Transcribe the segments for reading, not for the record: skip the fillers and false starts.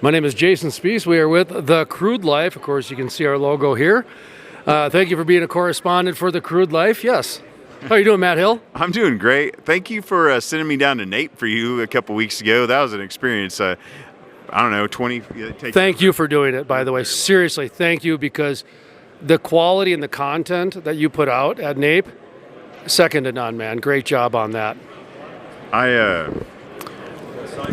My name is Jason Spiess. We are with The Crude Life. Of course, you can see our logo here. Thank you for being a correspondent for The Crude Life. Yes. How are you doing, Matt Hill? I'm doing great. Thank you for sending me down to Nate for you a couple weeks ago. That was an experience. I don't know, 20. Thank you for doing it, by the way. Seriously, thank you, because the quality and the content that you put out at NAPE, second to none, man. Great job on that.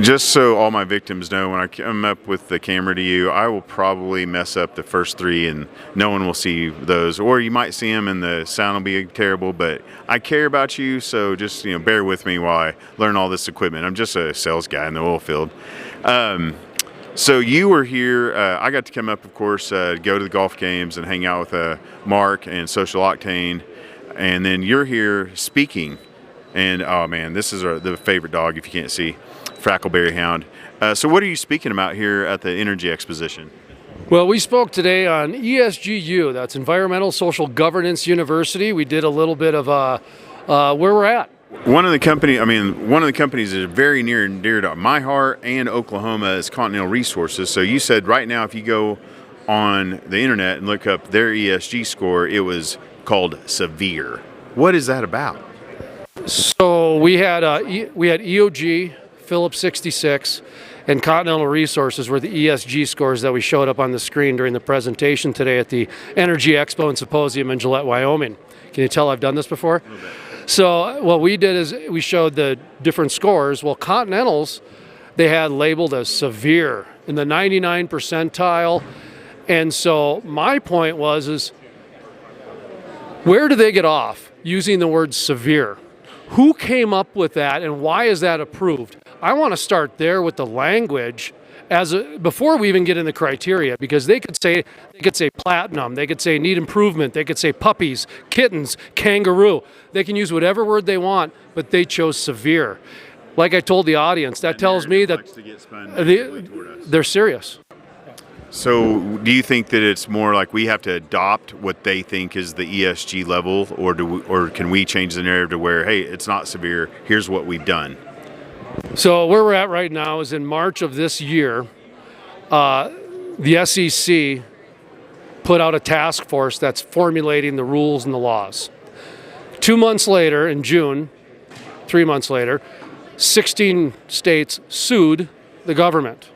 Just so all my victims know, when I come up with the camera to you, I will probably mess up the first three and no one will see those. Or you might see them and the sound will be terrible, but I care about you, so just bear with me while I learn all this equipment. I'm just a sales guy in the oil field. So you were here. I got to come up, of course, go to the golf games and hang out with Mark and Social Octane. And then you're here speaking. And, oh, man, this is the favorite dog, if you can't see, Frackleberry Hound. So what are you speaking about here at the Energy Exposition? Well, we spoke today on ESGU. That's Environmental Social Governance University. We did a little bit of where we're at. One of the companies that is very near and dear to my heart and Oklahoma is Continental Resources. So you said right now if you go on the internet and look up their ESG score, it was called severe. What is that about? So we had EOG, Phillips 66, and Continental Resources were the ESG scores that we showed up on the screen during the presentation today at the Energy Expo and Symposium in Gillette, Wyoming. Can you tell I've done this before? So what we did is we showed the different scores. Well, Continentals, they had labeled as severe in the 99 percentile. And so my point is where do they get off using the word severe? Who came up with that and why is that approved? I want to start there with the language before we even get in the criteria, because they could say platinum, they could say need improvement, they could say puppies, kittens, kangaroo. They can use whatever word they want, but they chose severe. Like I told the audience, that tells me that they're serious. So do you think that it's more like we have to adopt what they think is the ESG level, or can we change the narrative to where, hey, it's not severe, here's what we've done? So where we're at right now is in March of this year, the SEC put out a task force that's formulating the rules and the laws. 2 months later, in June, 3 months later, 16 states sued the government.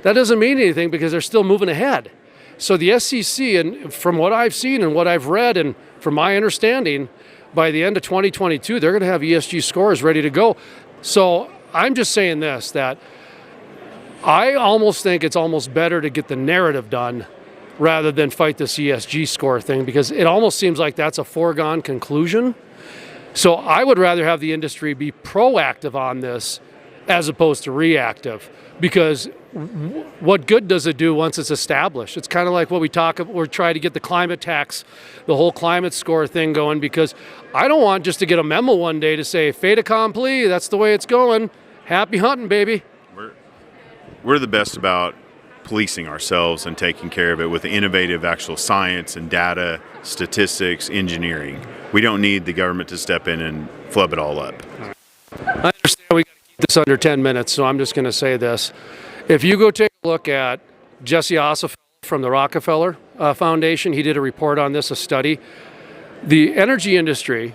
That doesn't mean anything because they're still moving ahead. So the SEC, and from what I've seen and what I've read and from my understanding, by the end of 2022, they're going to have ESG scores ready to go. So I'm just saying this, that I almost think it's almost better to get the narrative done rather than fight this ESG score thing, because it almost seems like that's a foregone conclusion. So I would rather have the industry be proactive on this as opposed to reactive, because what good does it do once it's established? It's kind of like what we're trying to get the climate tax, the whole climate score thing going, because I don't want just to get a memo one day to say, fait accompli, that's the way it's going. Happy hunting, baby. We're the best about policing ourselves and taking care of it with innovative actual science and data, statistics, engineering. We don't need the government to step in and flub it all up. I understand we got to keep this under 10 minutes, so I'm just going to say this. If you go take a look at Jesse Ossoff from the Rockefeller Foundation, he did a report on this, a study. The energy industry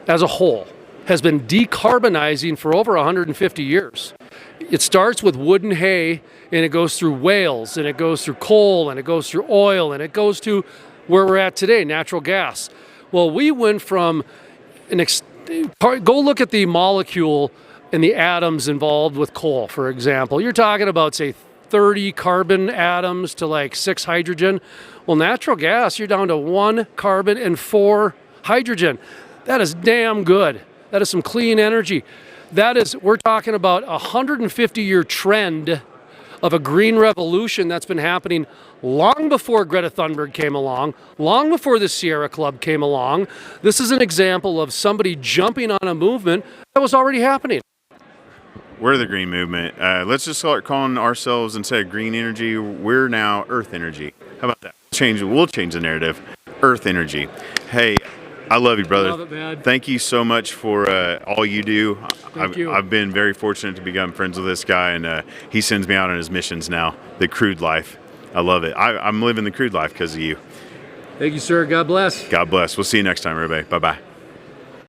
as a whole has been decarbonizing for over 150 years. It starts with wood and hay, and it goes through whales, and it goes through coal, and it goes through oil, and it goes to where we're at today, natural gas. Well, we went from go look at the molecule and the atoms involved with coal, for example. You're talking about, say, 30 carbon atoms to like 6 hydrogen. Well, natural gas, you're down to 1 carbon and 4 hydrogen. That is damn good. That is some clean energy. We're talking about a 150-year trend of a green revolution that's been happening long before Greta Thunberg came along, long before the Sierra Club came along. This is an example of somebody jumping on a movement that was already happening. We're the green movement. Let's just start calling ourselves, instead of green energy, we're now earth energy. How about that? We'll change the narrative. Earth energy. Hey, I love you, brother. Love it, man. Thank you so much for all you do. Thank you. I've been very fortunate to become friends with this guy, and he sends me out on his missions now. The Crude life. I love it. I'm living the Crude life because of you. Thank you, sir. God bless. God bless. We'll see you next time, everybody. Bye-bye.